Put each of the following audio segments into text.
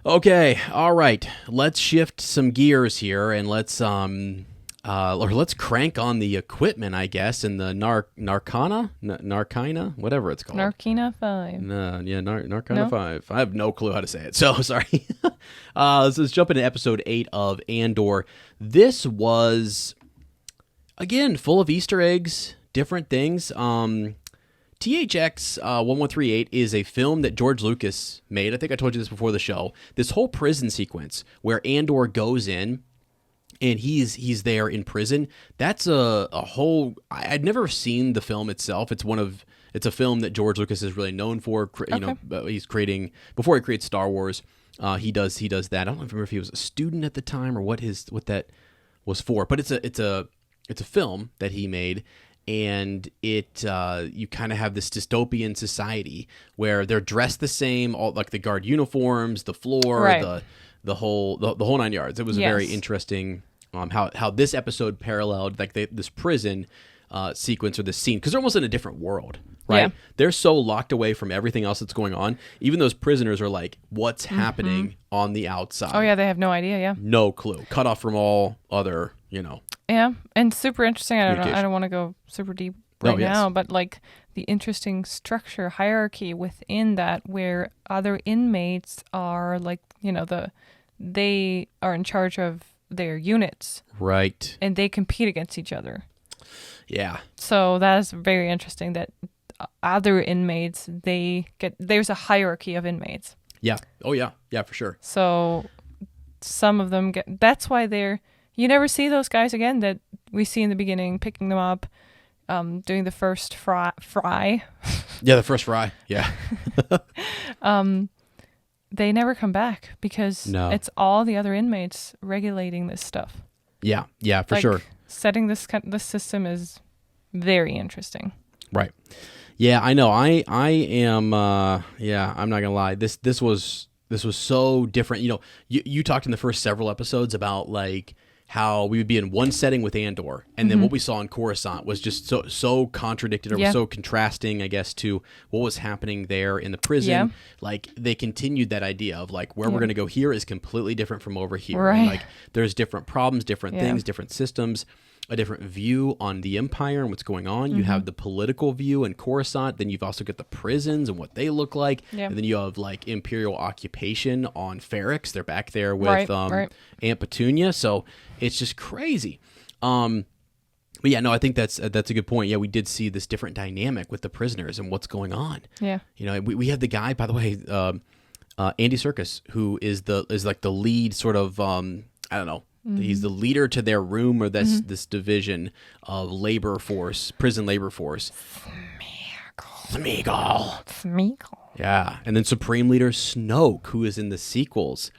Okay, all right. Let's shift some gears here, and let's crank on the equipment, I guess, in the Narkina, whatever it's called. Narkina 5. Narkina 5. I have no clue how to say it, so sorry. Let's jump into episode 8 of Andor. This was, again, full of Easter eggs, different things. THX 1138 is a film that George Lucas made. I think I told you this before the show. This whole prison sequence where Andor goes in and he's there in prison. That's a whole. I'd never seen the film itself. It's a film that George Lucas is really known for. He's creating before he creates Star Wars. He does that. I don't remember if he was a student at the time or what that was for. But it's a film that he made. And you kind of have this dystopian society where they're dressed the same, all like the guard uniforms, the floor, right. the whole 9 yards. It was very interesting how this episode paralleled like this prison sequence or this scene because they're almost in a different world, right? Yeah. They're so locked away from everything else that's going on. Even those prisoners are like, what's happening on the outside? Oh yeah, they have no idea. Yeah, no clue. Cut off from all other, Yeah, and super interesting. I don't want to go super deep now, but like the interesting structure, hierarchy within that, where other inmates are like, they are in charge of their units, right? And they compete against each other. Yeah. So that is very interesting. That other inmates, there's a hierarchy of inmates. Yeah. Oh yeah. Yeah, for sure. So some of them that's why you never see those guys again that we see in the beginning, picking them up, doing the first fry. Yeah, the first fry. Yeah. They never come back because it's all the other inmates regulating this stuff. Yeah, for sure. Setting this system is very interesting. Right. Yeah, I know. I am. I'm not gonna lie. This was so different. You talked in the first several episodes about like how we would be in one setting with Andor, and then what we saw in Coruscant was just so contradicted or so contrasting, I guess, to what was happening there in the prison. Yeah. Like they continued that idea of like where we're going to go here is completely different from over here. Right. And, like there's different problems, different things, different systems. A different view on the Empire and what's going on. You have the political view in Coruscant. Then you've also got the prisons and what they look like. Yep. And then you have like Imperial occupation on Ferrix. They're back there with Aunt Petunia. So it's just crazy. But yeah, no, I think that's a good point. Yeah, we did see this different dynamic with the prisoners and what's going on. Yeah. We had the guy, by the way, Andy Serkis, who is like the lead sort of, I don't know. He's the leader to their room or this division of prison labor force. Smeagol. Yeah. And then Supreme Leader Snoke, who is in the sequels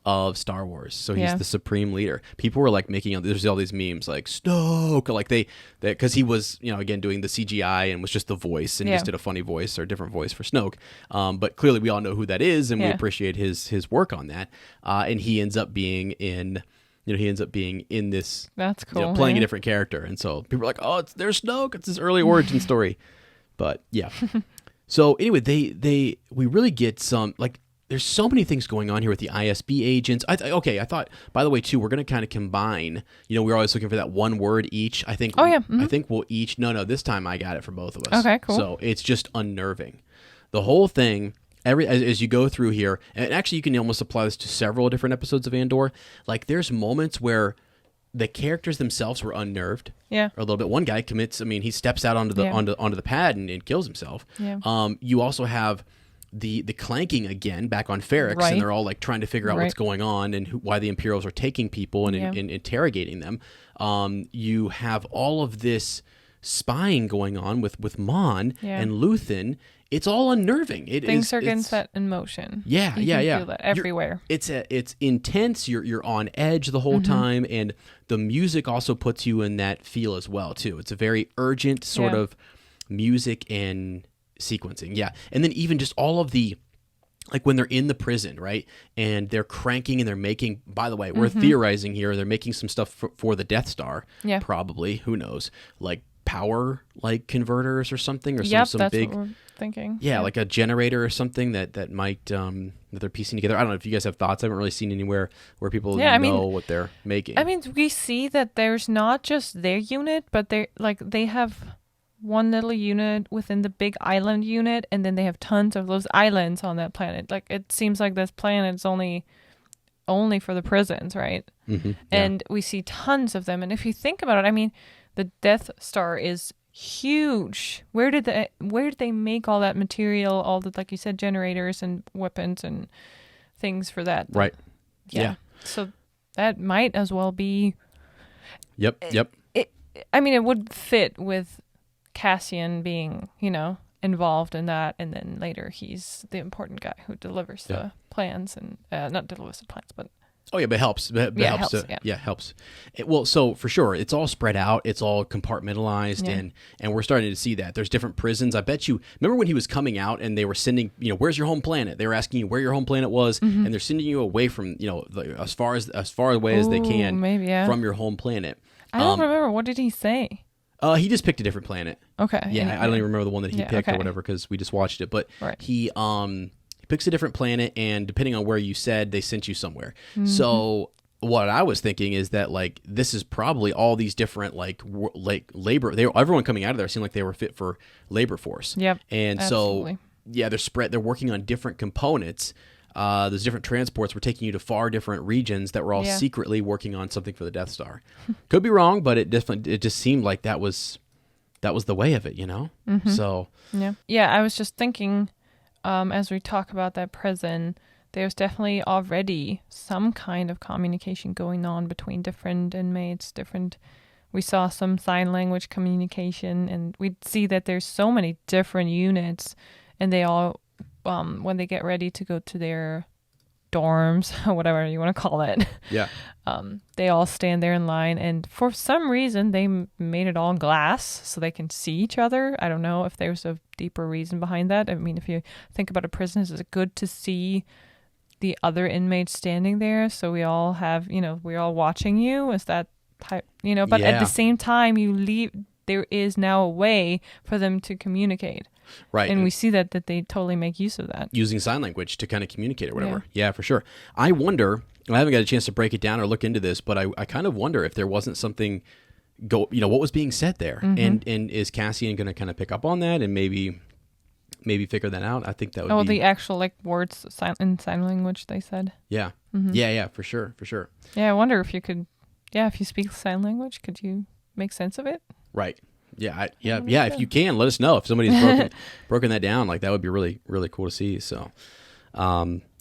of Star Wars. So he's the Supreme Leader. People were like there's all these memes like Snoke, like they because he was, again, doing the CGI and was just the voice and just did a funny voice or a different voice for Snoke. But clearly we all know who that is and we appreciate his work on that. And he ends up being in this. That's cool. Playing a different character, and so people are like, "Oh, there's Snoke. It's his early origin story." But yeah. So anyway, we really get some like. There's so many things going on here with the ISB agents. I thought, by the way, too, we're going to kind of combine. We're always looking for that one word each. I think. I think we'll each. No. This time I got it for both of us. Okay, cool. So it's just unnerving. The whole thing. As you go through here, and actually you can almost apply this to several different episodes of Andor, like there's moments where the characters themselves were unnerved. Yeah. Or a little bit. One guy he steps out onto the pad and kills himself. Yeah. You also have the clanking again back on Ferrix, and they're all like trying to figure out what's going on and why the Imperials are taking people and interrogating them. You have all of this spying going on with Mon and Luthen. It's all unnerving. Things are getting set in motion. Yeah, you can feel that everywhere. It's intense. You're on edge the whole time, and the music also puts you in that feel as well too. It's a very urgent sort of music and sequencing. Yeah, and then even just all of the. Like when they're in the prison, right? And they're cranking and they're making, by the way, we're theorizing here, they're making some stuff for the Death Star. Yeah. Probably. Who knows? Like power like converters or something, or some that's big what we're thinking. Yeah, like a generator or something that might that they're piecing together. I don't know if you guys have thoughts. I haven't really seen anywhere where people know what they're making. I mean, we see that there's not just their unit, but they have one little unit within the big island unit, and then they have tons of those islands on that planet. Like, it seems like this planet's only for the prisons, right? Mm-hmm, and we see tons of them. And if you think about it, I mean, the Death Star is huge. Where did they make all that material, all the, like you said, generators and weapons and things for that? Right. Yeah. So that might as well be. Yep. I mean, it would fit with Cassian being, involved in that, and then later he's the important guy who delivers the plans, and not delivers the plans, but but it helps. Helps. Well, so for sure, it's all spread out. It's all compartmentalized, and we're starting to see that. There's different prisons. I bet you, remember when he was coming out and they were sending, where's your home planet? They were asking you where your home planet was, and they're sending you away from, as far away as they can from your home planet. I don't remember. What did he say? He just picked a different planet. Okay. Yeah, I don't even remember the one that he picked or whatever, because we just watched it. But he picks a different planet, and depending on where you said, they sent you somewhere. Mm-hmm. So what I was thinking is that, like, this is probably all these different like labor. Everyone coming out of there seemed like they were fit for labor force. Yep. And absolutely. So they're spread. They're working on different components. Those different transports were taking you to far different regions that were all secretly working on something for the Death Star. Could be wrong, but it just seemed like that was the way of it, Mm-hmm. So I was just thinking, as we talk about that prison, there's definitely already some kind of communication going on between different inmates. We saw some sign language communication, and we see that there's so many different units, and they all. When they get ready to go to their dorms, or whatever you want to call it, they all stand there in line, and for some reason they made it all glass so they can see each other. I don't know if there's a deeper reason behind that. I mean, if you think about a prison, is it good to see the other inmates standing there, so we all have, we're all watching you? Is that type, but at the same time, there is now a way for them to communicate. Right. And we see that they totally make use of that. Using sign language to kind of communicate or whatever. Yeah, for sure. I wonder, I haven't got a chance to break it down or look into this, but I kind of wonder if there wasn't something, what was being said there. Mm-hmm. And is Cassian going to kind of pick up on that and maybe figure that out? I think that would be... the actual words in sign language they said. Yeah. Mm-hmm. Yeah, for sure. Yeah, I wonder if you could, if you speak sign language, could you make sense of it? Right. Yeah. If you can, let us know if somebody's broken that down. Like, that would be really, really cool to see. So,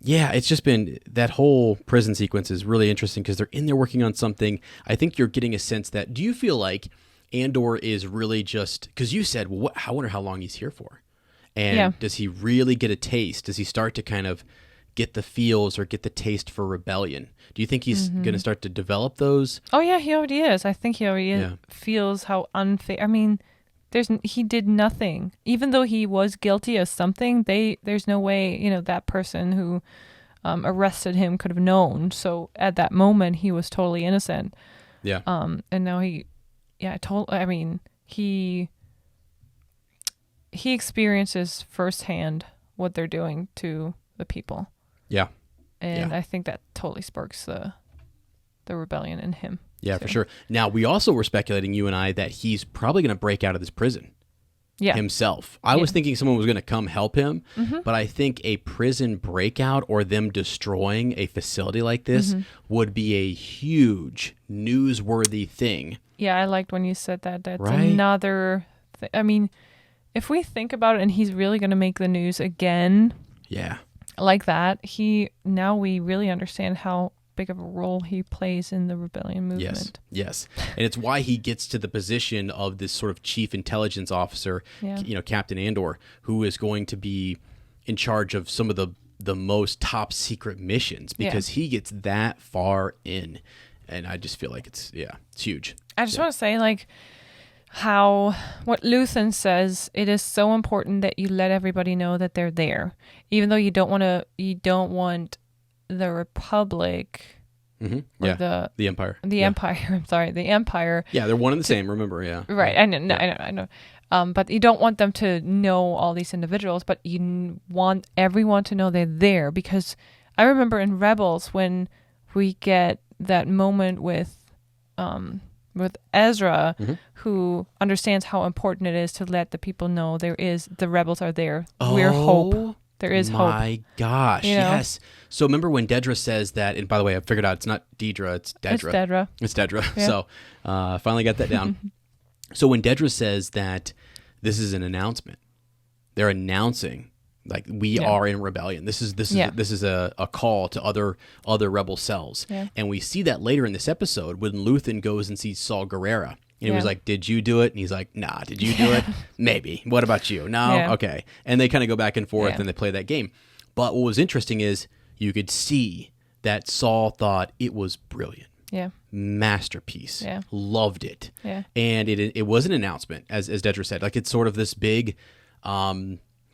it's just been, that whole prison sequence is really interesting because they're in there working on something. I think you're getting a sense that, do you feel like Andor is really just, because you said, well, I wonder how long he's here for. And does he really get a taste? Does he start to kind of get the feels or get the taste for rebellion? Do you think he's going to start to develop those? Oh yeah, he already is. I think he already feels how unfair. I mean, he did nothing. Even though he was guilty of something, there's no way, that person who arrested him could have known. So at that moment, he was totally innocent. Yeah. And now he experiences firsthand what they're doing to the people. Yeah. And I think that totally sparks the rebellion in him. Yeah, for sure. Now, we also were speculating, you and I, that he's probably going to break out of this prison himself. I was thinking someone was going to come help him, but I think a prison breakout or them destroying a facility like this would be a huge newsworthy thing. Yeah, I liked when you said that. That's another thing. I mean, if we think about it and he's really going to make the news again... Yeah. Like that, now we really understand how big of a role he plays in the rebellion movement. Yes. And it's why he gets to the position of this sort of chief intelligence officer, Captain Andor, who is going to be in charge of some of the most top secret missions, because he gets that far in. And I just feel like it's huge. I just want to say, what Luthen says, it is so important that you let everybody know that they're there, even though you don't want the Republic Yeah, the Empire. The Empire. I'm sorry, the Empire. Yeah, they're one and the same. Remember, yeah. Right. I know. But you don't want them to know all these individuals, but you want everyone to know they're there, because I remember in Rebels when we get that moment with Ezra, who understands how important it is to let the people know the rebels are there. We're hope. There is hope. My gosh, yes. So remember when Dedra says that, and by the way, I figured out it's not Dedra, it's Dedra. It's Dedra. Yeah. So finally got that down. So when Dedra says that this is an announcement, they're announcing like we are in rebellion. This is a call to other rebel cells. Yeah. And we see that later in this episode when Luthen goes and sees Saul Guerrera. And he was like, "Did you do it?" And he's like, "Nah." "Did you do it?" "Maybe." "What about you?" "No." Yeah. "Okay." And they kind of go back and forth and they play that game. But what was interesting is you could see that Saul thought it was brilliant. Yeah. Masterpiece. Yeah. Loved it. Yeah. And it was an announcement, as Dedra said. Like it's sort of this big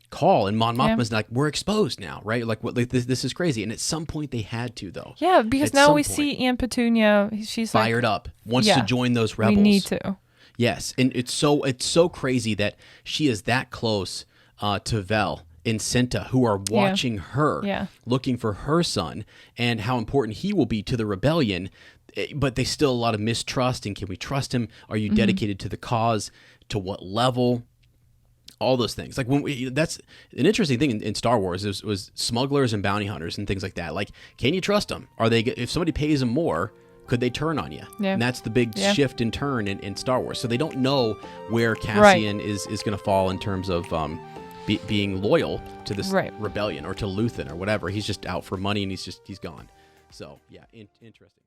call, and Mon Mothma's like, we're exposed now, right? Like, what? Like this is crazy. And at some point they had to, though. Yeah, because now we see Aunt Petunia. She's fired up, wants to join those rebels. We need to. Yes, and it's so crazy that she is that close to Vel and Cinta, who are watching her, looking for her son, and how important he will be to the rebellion. But they still a lot of mistrust. And can we trust him? Are you dedicated to the cause? To what level? All those things. Like that's an interesting thing in Star Wars was smugglers and bounty hunters and things like that. Like, can you trust them? Are they, if somebody pays them more, could they turn on you? Yeah. And that's the big shift and turn in Star Wars. So they don't know where Cassian is going to fall in terms of being loyal to this rebellion or to Luthen or whatever. He's just out for money and he's gone. So yeah, interesting.